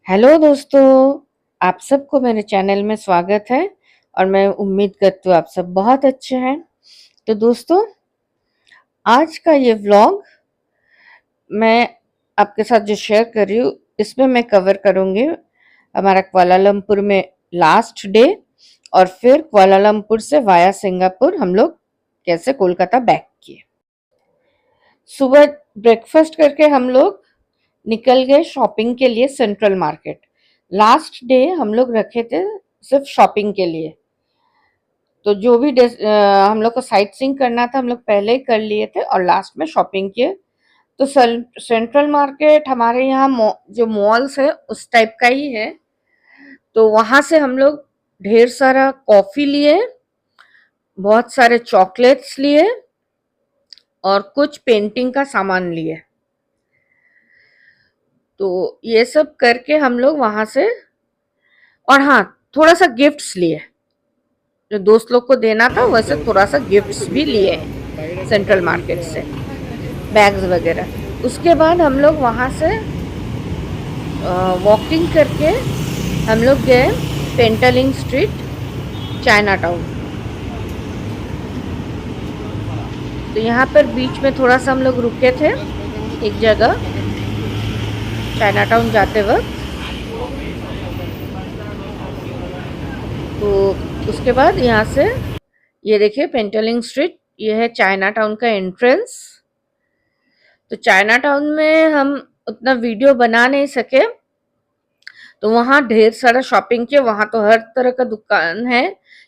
Hello दोस्तों, आप सबको मेरे चैनल में स्वागत है और मैं उम्मीद करती हूँ आप सब बहुत अच्छे हैं। तो दोस्तों, आज का ये व्लॉग मैं आपके साथ जो शेयर कर रही हूँ, इसमें मैं कवर करूँगी हमारा कुआलालंपुर में लास्ट डे और फिर कुआलालंपुर से वाया सिंगापुर हम लोग कैसे कोलकाता बैक किए। सुबह ब्रेकफास्ट करके हम लोग निकल गए शॉपिंग के लिए सेंट्रल मार्केट। लास्ट डे हम लोग रखे थे सिर्फ शॉपिंग के लिए, तो जो भी हम लोग को साइट सीइंग करना था हम लोग पहले ही कर लिए थे और लास्ट में शॉपिंग किए। तो सेंट्रल मार्केट हमारे यहाँ जो मॉल्स है उस टाइप का ही है। तो वहां से हम लोग ढेर सारा कॉफी लिए, बहुत सारे चॉकलेट्स लिए और कुछ पेंटिंग का सामान लिए। तो ये सब करके हम लोग वहां से, और हाँ, थोड़ा सा गिफ्ट्स लिए, जो दोस्त लोग को देना था वैसे थोड़ा सा गिफ्ट्स भी लिए हैं सेंट्रल मार्केट से, बैग्स वगैरह। उसके बाद हम लोग वहाँ से वॉकिंग करके हम लोग गए पेंटालिंग स्ट्रीट, चाइना टाउन। तो यहाँ पर बीच में थोड़ा सा हम लोग रुके थे एक जगह चाइना टाउन जाते वक्त। तो उसके बाद यहाँ से ये देखिए पेंटालिंग स्ट्रीट, ये है चाइना टाउन का एंट्रेंस। तो चाइना टाउन में हम उतना वीडियो बना नहीं सके, तो वहाँ ढेर सारा शॉपिंग किया। वहाँ तो हर तरह का दुकान है,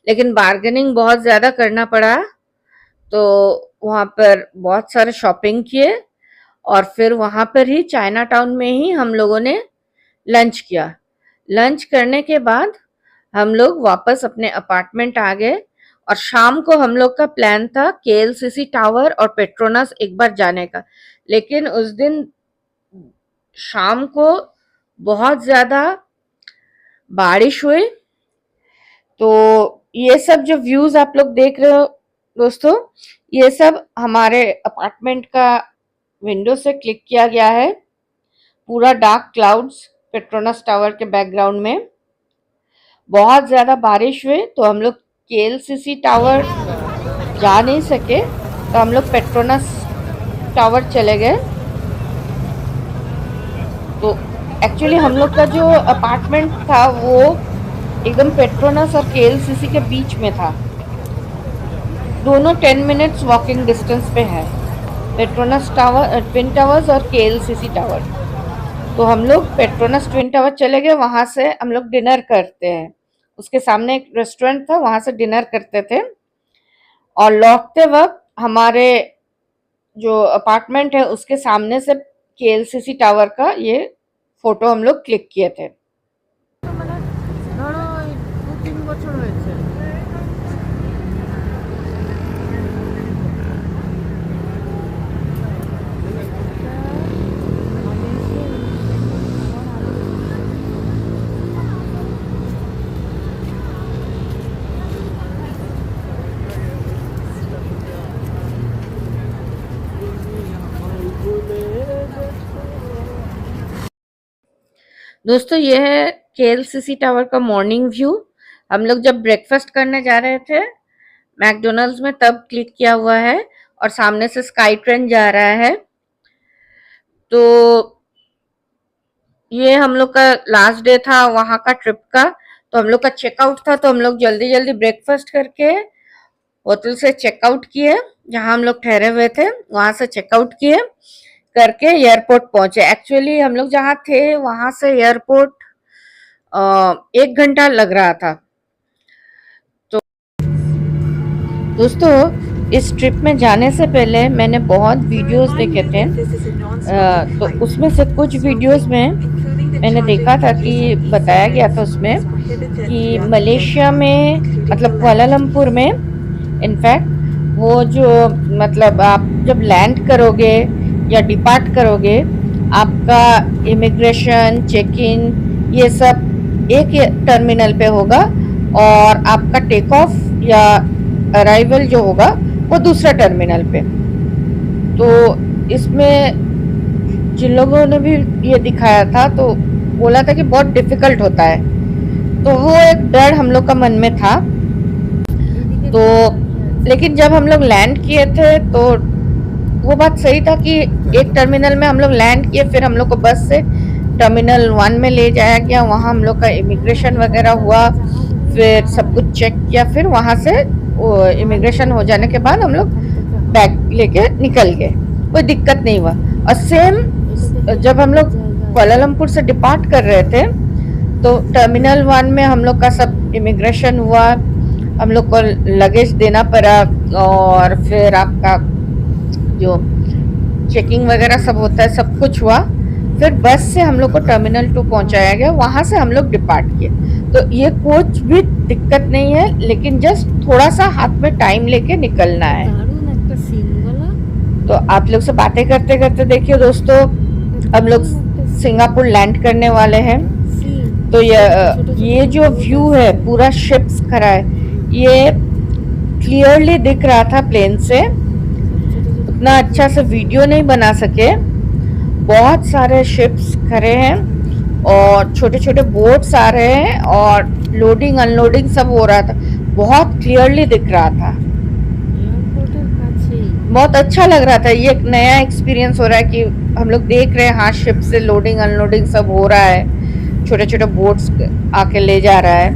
लेकिन बार्गेनिंग बहुत ज़्यादा करना पड़ा। तो वहाँ पर बहुत सारे शॉपिंग किए और फिर वहाँ पर ही चाइना टाउन में ही हम लोगों ने लंच किया। लंच करने के बाद हम लोग वापस अपने अपार्टमेंट आ गए और शाम को हम लोग का प्लान था केएलसीसी टावर और पेट्रोनस एक बार जाने का, लेकिन उस दिन शाम को बहुत ज़्यादा बारिश हुई। तो ये सब जो व्यूज आप लोग देख रहे हो दोस्तों, ये सब हमारे अपार्टमेंट का विंडो से क्लिक किया गया है। पूरा डार्क क्लाउड्स पेट्रोनस टावर के बैकग्राउंड में। बहुत ज्यादा बारिश हुई तो हम लोग केएलसीसी टावर जा नहीं सके, तो हम लोग पेट्रोनस टावर चले गए। तो एक्चुअली हम लोग का जो अपार्टमेंट था वो एकदम पेट्रोनस और केएलसीसी के बीच में था। दोनों 10 मिनट्स वॉकिंग डिस्टेंस पे है, पेट्रोनस टावर, ट्विन टावर्स और केएलसीसी टावर। तो हम लोग पेट्रोनस ट्विन टावर चले गए, वहां से हम लोग डिनर करते हैं। उसके सामने एक रेस्टोरेंट था, वहां से डिनर करते थे। और लौटते वक्त हमारे जो अपार्टमेंट है उसके सामने से केएलसीसी टावर का ये फोटो हम लोग क्लिक किए थे। दोस्तों, ये है केएलसीसी टावर का मॉर्निंग व्यू। हम लोग जब ब्रेकफास्ट करने जा रहे थे मैकडोनल्ड्स में तब क्लिक किया हुआ है, और सामने से स्काई ट्रेन जा रहा है। तो ये हम लोग का लास्ट डे था वहां का ट्रिप का। तो हम लोग का चेकआउट था, तो हम लोग जल्दी जल्दी ब्रेकफास्ट करके होटल से चेकआउट किए। जहां हम लोग ठहरे हुए थे वहां से चेकआउट किए करके एयरपोर्ट पहुंचे। एक्चुअली हम लोग जहाँ थे वहां से एयरपोर्ट 1 घंटा लग रहा था। तो दोस्तों, इस ट्रिप में जाने से पहले मैंने बहुत वीडियोस देखे थे। तो उसमें से कुछ वीडियोस में मैंने देखा था कि बताया गया था उसमें कि मलेशिया में, मतलब कुआलालंपुर में, इनफैक्ट वो जो, मतलब आप जब लैंड करोगे या डिपार्ट करोगे, आपका इमिग्रेशन, चेक इन, ये सब एक टर्मिनल पे होगा और आपका टेक ऑफ या अराइवल जो होगा वो दूसरा टर्मिनल पे। तो इसमें जिन लोगों ने भी ये दिखाया था, तो बोला था कि बहुत डिफिकल्ट होता है, तो वो एक डर हम लोग का मन में था। तो लेकिन जब हम लोग लैंड किए थे तो वो बात सही था कि एक टर्मिनल में हम लोग लैंड किए, फिर हम लोग को बस से टर्मिनल 1 में ले जाया गया, वहाँ हम लोग का इमिग्रेशन वगैरह हुआ, फिर सब कुछ चेक किया, फिर वहाँ से इमिग्रेशन हो जाने के बाद हम लोग बैग लेके निकल गए, कोई दिक्कत नहीं हुआ। और सेम जब हम लोग कुआलालंपुर से डिपार्ट कर रहे थे तो टर्मिनल 1 में हम लोग का सब इमिग्रेशन हुआ, हम लोग को लगेज देना पड़ा, और फिर आपका जो चेकिंग वगैरह सब होता है सब कुछ हुआ। फिर बस से हम लोग को टर्मिनल 2 पहुंचाया गया, वहां से हम लोग डिपार्ट किए। तो ये कुछ भी दिक्कत नहीं है, लेकिन जस्ट थोड़ा सा हाथ में टाइम लेके निकलना है। तो आप लोग से बातें करते करते देखिए दोस्तों, हम लोग सिंगापुर लैंड करने वाले हैं। तो ये जो व्यू है पूरा शिप्स खड़ा है, ये क्लियरली दिख रहा था प्लेन से, उतना अच्छा से वीडियो नहीं बना सके। बहुत सारे शिप्स खड़े हैं और छोटे छोटे बोट्स आ रहे हैं और लोडिंग अनलोडिंग सब हो रहा था, बहुत क्लियरली दिख रहा था, बहुत अच्छा लग रहा था। ये एक नया एक्सपीरियंस हो रहा है कि हम लोग देख रहे हैं, हाँ शिप से लोडिंग अनलोडिंग सब हो रहा है, छोटे छोटे बोट्स आके ले जा रहा है।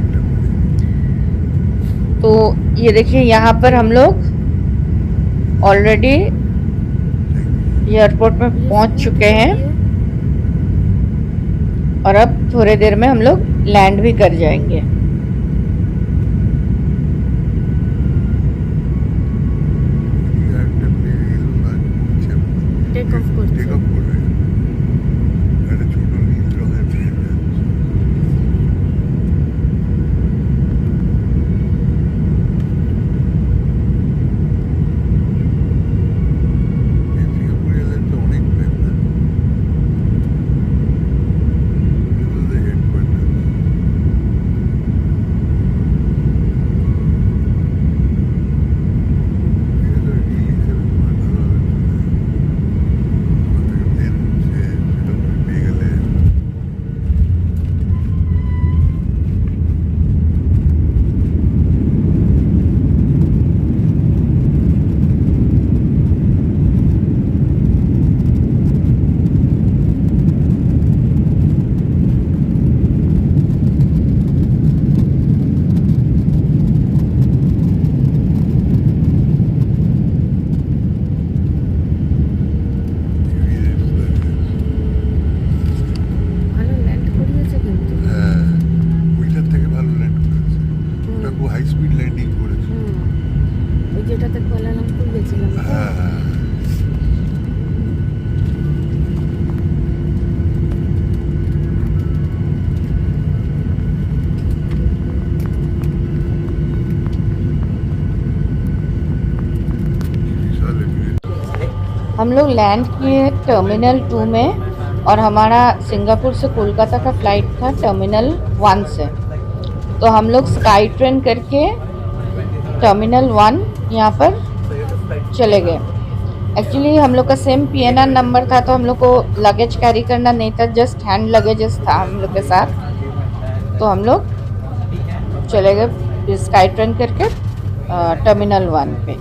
तो ये देखिए यहाँ पर हम लोग ऑलरेडी एयरपोर्ट में पहुंच चुके हैं और अब थोड़ी देर में हम लोग लैंड भी कर जाएंगे। टेक ऑफ हम लोग लैंड किए टर्मिनल 2 में और हमारा सिंगापुर से कोलकाता का फ्लाइट था टर्मिनल 1 से। तो हम लोग स्काई ट्रेन करके टर्मिनल 1 यहाँ पर चले गए। एक्चुअली हम लोग का सेम PNR नंबर था, तो हम लोग को लगेज कैरी करना नहीं था, जस्ट हैंड लगेजेस था हम लोग के साथ। तो हम लोग चले गए स्काई ट्रेन करके टर्मिनल 1 पे।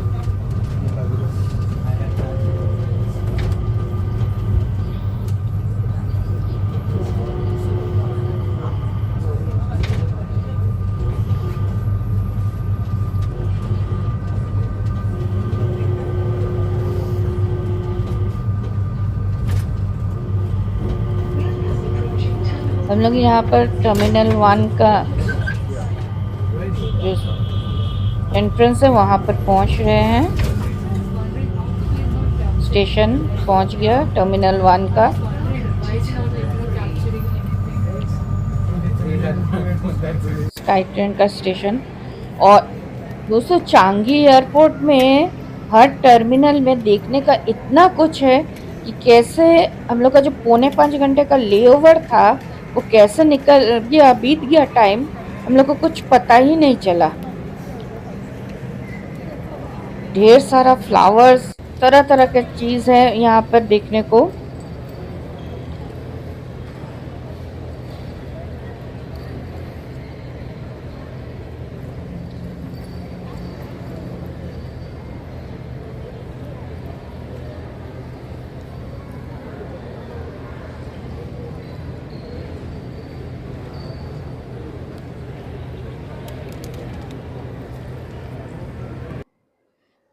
हम लोग यहाँ पर टर्मिनल 1 का जो एंट्रेंस है वहाँ पर पहुँच रहे हैं। स्टेशन पहुँच गया टर्मिनल 1 का। स्काई ट्रेन का स्टेशन। और दोस्तों चांगी एयरपोर्ट में हर टर्मिनल में देखने का इतना कुछ है कि कैसे हम लोग का जो 4.25 घंटे का लेओवर था वो कैसे निकल गया, बीत गया टाइम, हम लोग को कुछ पता ही नहीं चला। ढेर सारा फ्लावर्स, तरह तरह के चीज़ है यहाँ पर देखने को।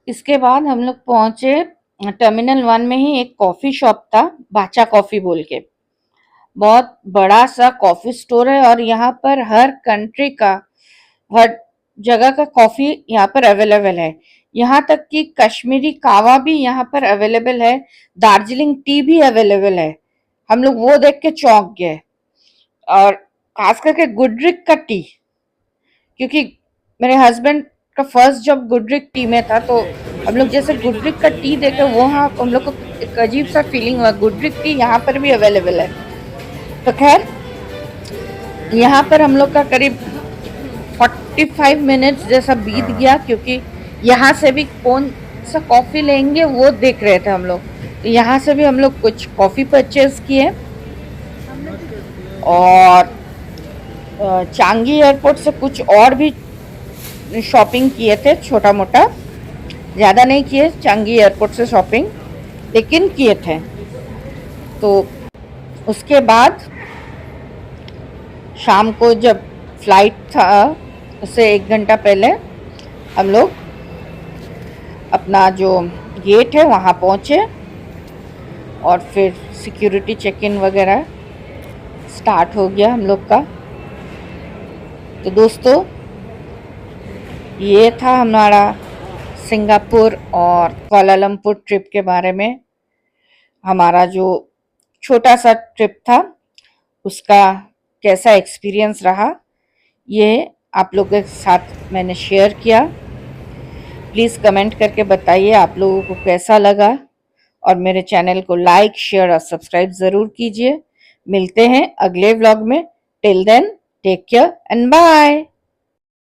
इसके बाद हम लोग पहुंचे टर्मिनल 1 में ही एक कॉफी शॉप था, बाचा कॉफी बोल के। बहुत बड़ा सा कॉफी स्टोर है और यहाँ पर हर कंट्री का, हर जगह का कॉफी यहाँ पर अवेलेबल है। यहाँ तक कि कश्मीरी कावा भी यहाँ पर अवेलेबल है, दार्जिलिंग टी भी अवेलेबल है। हम लोग वो देख के चौंक गए। और खास करके गुडरिक का टी, क्योंकि मेरे हस्बैंड का फर्स्ट जॉब गुडरिक टी में था, तो हम लोग जैसे गुडरिक का टी देखे वहाँ हम लोग को एक अजीब सा फीलिंग हुआ। गुडरिक टी यहाँ पर भी अवेलेबल है। तो खैर यहाँ पर हम लोग का करीब 45 मिनट्स जैसा बीत गया, क्योंकि यहाँ से भी कौन सा कॉफी लेंगे वो देख रहे थे हम लोग। तो यहाँ से भी हम लोग कुछ कॉफी परचेज किए और चांगी एयरपोर्ट से कुछ और भी शॉपिंग किए थे, छोटा मोटा, ज़्यादा नहीं किए चांगी एयरपोर्ट से शॉपिंग, लेकिन किए थे। तो उसके बाद शाम को जब फ्लाइट था उससे 1 घंटा पहले हम लोग अपना जो गेट है वहाँ पहुँचे और फिर सिक्योरिटी चेक इन वगैरह स्टार्ट हो गया हम लोग का। तो दोस्तों ये था हमारा सिंगापुर और कुआलालंपुर ट्रिप के बारे में। हमारा जो छोटा सा ट्रिप था उसका कैसा एक्सपीरियंस रहा, ये आप लोगों के साथ मैंने शेयर किया। प्लीज़ कमेंट करके बताइए आप लोगों को कैसा लगा और मेरे चैनल को लाइक, शेयर और सब्सक्राइब ज़रूर कीजिए। मिलते हैं अगले व्लॉग में। Till then take care and bye.